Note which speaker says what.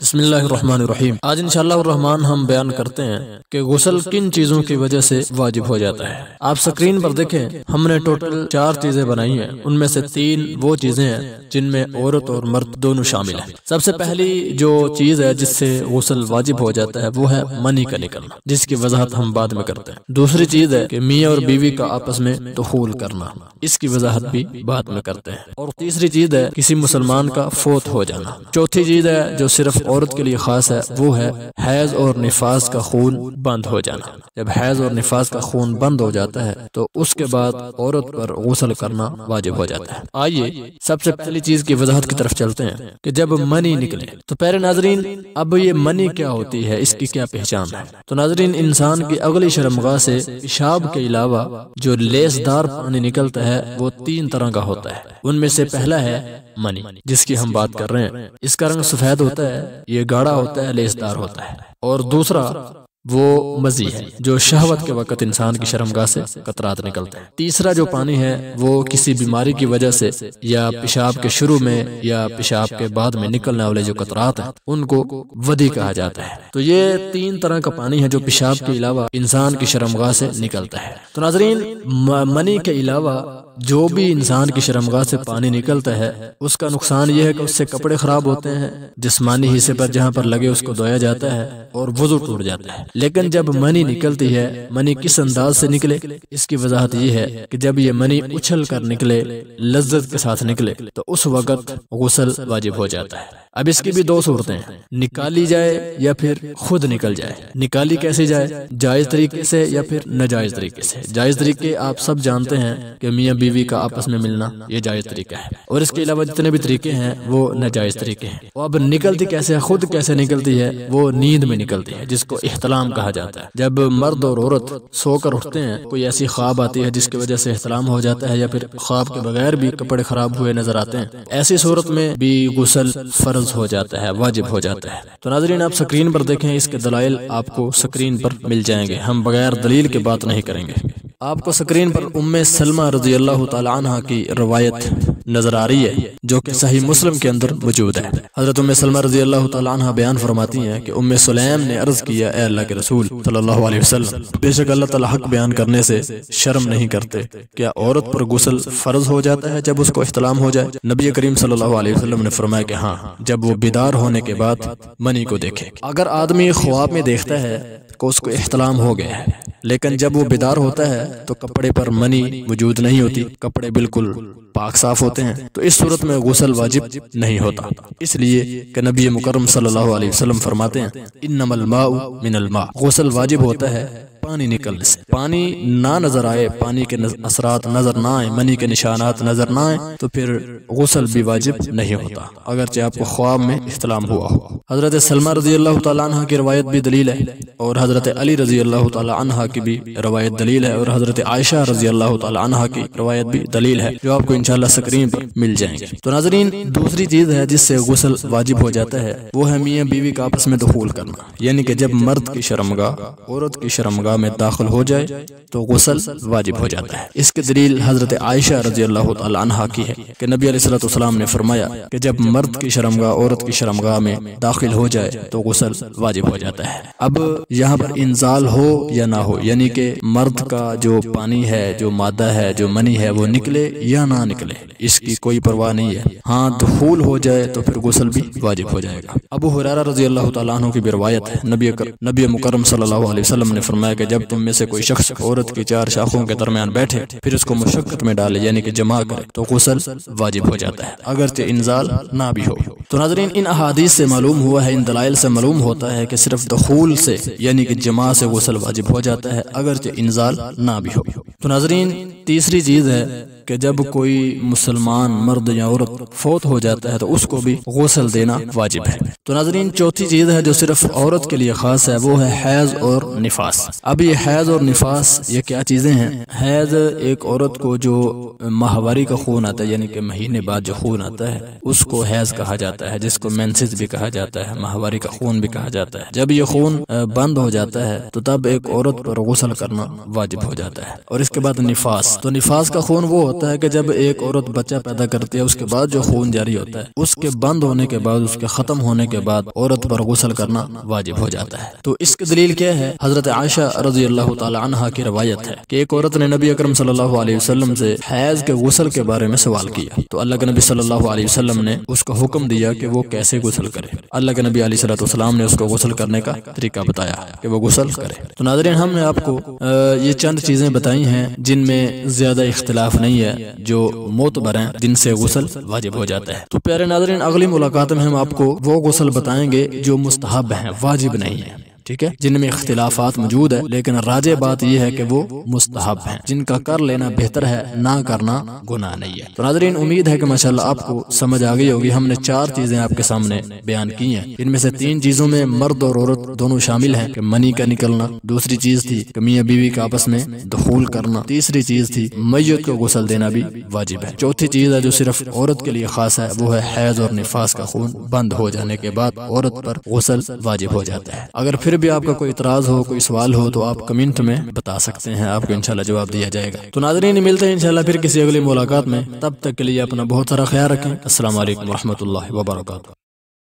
Speaker 1: بسم اللہ الرحمن الرحیم۔ آج انشاءاللہ الرحمن ہم بیان کرتے ہیں کہ غسل کن چیزوں کی وجہ سے واجب ہو جاتا ہے۔ آپ سکرین پر دیکھیں، ہم نے ٹوٹل 4 چیزیں بنائی ہیں، ان میں سے 3 وہ چیزیں ہیں جن میں عورت اور مرد دونوں شامل ہیں۔ سب سے پہلی جو چیز ہے جس سے غسل واجب ہو جاتا ہے وہ ہے منی کا نکلنا، جس کی وضاحت ہم بعد میں کرتے ہیں۔ دوسری چیز ہے کہ میاں اور بیوی کا آپس میں دخول کرنا، اس کی وضاحت بھی بعد میں کرتے ہیں۔ اور تیسری چیز ہے کسی مسلمان کا فوت ہو جانا۔ چوتھی چیز ہے جو صرف عورت کے لیے خاص ہے، وہ ہے حیض اور نفاس کا خون بند ہو جانا۔ جب حیض اور نفاس کا خون بند ہو جاتا ہے تو اس کے بعد عورت پر غسل کرنا واجب ہو جاتا ہے۔ آئیے سب سے پہلی چیز کی وضاحت کی طرف چلتے ہیں کہ جب منی نکلے تو پیارے ناظرین، اب یہ منی کیا ہوتی ہے، اس کی کیا پہچان ہے؟ تو ناظرین، انسان کی اگلی شرمگاہ سے پیشاب کے علاوہ جو لیس دار پانی نکلتا ہے وہ 3 طرح کا ہوتا ہے۔ ان میں سے پہلا ہے منی، جس کی ہم بات کر رہے ہیں۔ اس کا رنگ سفید ہوتا ہے، یہ گاڑھا ہوتا ہے، لیس دار ہوتا ہے۔ اور دوسرا وہ مزی ہے جو شہوت کے وقت انسان کی شرمگاہ سے قطرات نکلتے ہیں۔ تیسرا جو پانی ہے وہ کسی بیماری کی وجہ سے یا پیشاب کے شروع میں یا پیشاب کے بعد میں نکلنے والے جو قطرات ہیں ان کو ودی کہا جاتا ہے۔ تو یہ 3 طرح کا پانی ہے جو پیشاب کے علاوہ انسان کی شرمگاہ سے نکلتا ہے۔ تو ناظرین، منی کے علاوہ جو بھی انسان کی شرمگاہ سے پانی نکلتا ہے اس کا نقصان یہ ہے کہ اس سے کپڑے خراب ہوتے ہیں، جسمانی حصے پر جہاں پر لگے اس کو دھویا جاتا ہے اور وضو ٹوٹ جاتا ہے۔ لیکن جب منی نکلتی ہے، منی کس انداز سے نکلے، اس کی وضاحت یہ ہے کہ جب یہ منی اچھل کر نکلے، لذت کے ساتھ نکلے، تو اس وقت غسل واجب ہو جاتا ہے۔ اب اس کی بھی 2 صورتیں ہیں، نکالی جائے یا پھر خود نکل جائے۔ نکالی کیسے جائے؟ جائز طریقے سے یا پھر ناجائز طریقے سے۔ جائز طریقے آپ سب جانتے ہیں کہ میاں بیوی کا آپس میں ملنا، یہ جائز طریقہ ہے، اور اس کے علاوہ جتنے بھی طریقے ہیں وہ ناجائز طریقے ہیں۔ اب نکلتی کیسے ہے، خود کیسے نکلتی ہے؟ وہ نیند میں نکلتی ہے، جس کو احتلام کہا جاتا ہے۔ جب مرد اور عورت سو کر اٹھتے ہیں، کوئی ایسی خواب آتی ہے جس کی وجہ سے احتلام ہو جاتا ہے، یا پھر خواب کے بغیر بھی کپڑے خراب ہوئے نظر آتے ہیں، ایسی صورت میں بھی غسل فرض ہو جاتا ہے، واجب ہو جاتا ہے۔ تو ناظرین، آپ سکرین پر دیکھیں، اس کے دلائل آپ کو سکرین پر مل جائیں گے، ہم بغیر دلیل کے بات نہیں کریں گے۔ آپ کو سکرین پر ام سلمہ رضی اللہ تعالی عنہ کی روایت نظر آ رہی ہے جو کہ صحیح مسلم کے اندر موجود ہے۔ حضرت ام سلمہ رضی اللہ تعالی عنہ بیان فرماتی ہیں کہ ام سلیم نے عرض کیا، اے اللہ کے رسول صلی اللہ علیہ وسلم، بے شک اللہ تعالی حق بیان کرنے سے شرم نہیں کرتے، کیا عورت پر غسل فرض ہو جاتا ہے جب اس کو احتلام ہو جائے؟ نبی کریم صلی اللہ علیہ وسلم نے فرمایا کہ ہاں، جب وہ بیدار ہونے کے بعد منی کو دیکھے۔ اگر آدمی خواب میں دیکھتا ہے کہ اس کو احتلام ہو گیا ہے، لیکن جب وہ بیدار ہوتا ہے تو کپڑے پر منی موجود نہیں ہوتی، کپڑے بالکل پاک صاف ہوتے ہیں، تو اس صورت میں غسل واجب نہیں ہوتا، اس لیے کہ نبی مکرم صلی اللہ علیہ وسلم فرماتے ہیں، انما الماء من الماء، غسل واجب ہوتا ہے پانی نکلنے سے۔ پانی نہ نظر آئے، پانی کے اثرات نظر نہ آئے، منی کے نشانات نظر نہ آئے، تو پھر غسل بھی واجب نہیں ہوتا، اگرچہ آپ کو خواب میں احتلام ہوا ہو۔ حضرت سلمہ رضی اللہ تعالیٰ عنہ کی روایت بھی دلیل ہے، اور حضرت علی رضی اللہ تعالیٰ عنہ کی بھی روایت دلیل ہے، اور حضرت عائشہ رضی اللہ تعالیٰ عنہ کی روایت بھی دلیل ہے، جو آپ کو انشاءاللہ سکرین پر مل جائیں گے۔ تو ناظرین، دوسری چیز ہے جس سے غسل واجب ہو جاتا ہے وہ ہے میاں بیوی کا آپس میں دخول کرنا، یعنی کہ جب مرد کی شرمگاہ عورت کی شرمگاہ میں داخل ہو جائے تو غسل واجب ہو جاتا ہے۔ اس کی دلیل حضرت عائشہ رضی اللہ تعالی عنہا کی ہے کہ نبی علیہ الصلوۃ والسلام نے فرمایا کہ جب مرد کی شرمگاہ عورت کی شرمگاہ میں داخل ہو جائے تو غسل واجب ہو جاتا ہے۔ اب یہاں پر انزال ہو یا نہ ہو، یعنی کہ مرد کا جو پانی ہے، جو مادہ ہے، جو منی ہے، وہ نکلے یا نہ نکلے، اس کی کوئی پرواہ نہیں ہے۔ ہاں، دخول ہو جائے تو پھر غسل بھی واجب ہو جائے گا۔ ابو ہریرہ رضی اللہ تعالیٰ عنہ کی بھی روایت ہے، نبی مکرم صلی اللہ علیہ وسلم نے فرمایا کہ جب تم میں سے کوئی شخص عورت کی 4 شاخوں کے درمیان بیٹھے پھر اس کو مشقت میں ڈالے، یعنی کہ جمع کرے، تو غسل واجب ہو جاتا ہے، اگرچہ انزال نہ بھی ہو۔ تو ناظرین، ان احادیث سے معلوم ہوا ہے، ان دلائل سے معلوم ہوتا ہے کہ صرف دخول سے یعنی کہ جماع سے غسل واجب ہو جاتا ہے، اگرچہ انزال نہ بھی ہو۔ تو ناظرین، تیسری چیز ہے کہ جب کوئی مسلمان مرد یا عورت فوت ہو جاتا ہے تو اس کو بھی غسل دینا واجب ہے۔ تو ناظرین، چوتھی چیز ہے جو صرف عورت کے لیے خاص ہے، وہ ہے حیض اور نفاس۔ اب یہ حیض اور نفاس یہ کیا چیزیں ہیں؟ حیض ایک عورت کو جو ماہواری کا خون آتا ہے، یعنی کہ مہینے بعد جو خون آتا ہے اس کو حیض کہا جاتا ہے، جس کو مینسز بھی کہا جاتا ہے، ماہواری کا خون بھی کہا جاتا ہے۔ جب یہ خون بند ہو جاتا ہے تو تب ایک عورت پر غسل کرنا واجب ہو جاتا ہے۔ اور اس کے بعد نفاس، تو نفاس کا خون وہ ہوتا ہے کہ جب ایک عورت بچہ پیدا کرتی ہے اس کے بعد جو خون جاری ہوتا ہے اس کے بند ہونے کے بعد، اس کے ختم ہونے کے بعد عورت پر غسل کرنا واجب ہو جاتا ہے۔ تو اس کی دلیل کیا ہے؟ حضرت عائشہ رضی اللہ تعالی عنہا کی روایت ہے کہ ایک عورت نے نبی اکرم صلی اللہ علیہ وسلم سے حیض کے غسل کے بارے میں سوال کیا، تو اللہ کے نبی صلی اللہ علیہ وسلم نے اس کو حکم دیا کہ وہ کیسے غسل کرے۔ اللہ کے نبی علیہ الصلوۃ والسلام نے اس کو غسل کرنے کا طریقہ بتایا کہ وہ غسل کرے۔ تو ناظرین، ہم نے آپ کو یہ چند چیزیں بتائی ہیں جن میں زیادہ اختلاف نہیں ہے، جو معتبر ہیں، جن سے غسل واجب ہو جاتا ہے۔ تو پیارے ناظرین، اگلی ملاقات میں ہم آپ کو وہ غسل بتائیں گے جو مستحب ہیں، واجب نہیں ہے، ٹھیک ہے، جن میں اختلافات موجود ہے، لیکن راجع بات یہ ہے کہ وہ مستحب ہیں، جن کا کر لینا بہتر ہے، نہ کرنا گناہ نہیں ہے۔ تو ناظرین، امید ہے کہ ماشاءاللہ آپ کو سمجھ آ گئی ہوگی۔ ہم نے 4 چیزیں آپ کے سامنے بیان کی ہیں، ان میں سے 3 چیزوں میں مرد اور عورت دونوں شامل ہیں کہ منی کا نکلنا، دوسری چیز تھی کہ میاں بیوی کا آپس میں دخول کرنا، تیسری چیز تھی میت کو غسل دینا بھی واجب ہے، چوتھی چیز ہے جو صرف عورت کے لیے خاص ہے، وہ ہے حیض اور نفاس کا خون بند ہو جانے کے بعد عورت پر غسل واجب ہو جاتا ہے۔ اگر پھر بھی آپ کا کوئی اعتراض ہو، کوئی سوال ہو، تو آپ کمنٹ میں بتا سکتے ہیں، آپ کو انشاءاللہ جواب دیا جائے گا۔ تو ناظرین، ملتے ہیں انشاءاللہ پھر کسی اگلی ملاقات میں، تب تک کے لیے اپنا بہت سارا خیال رکھیں۔ السلام علیکم ورحمۃ اللہ وبرکاتہ۔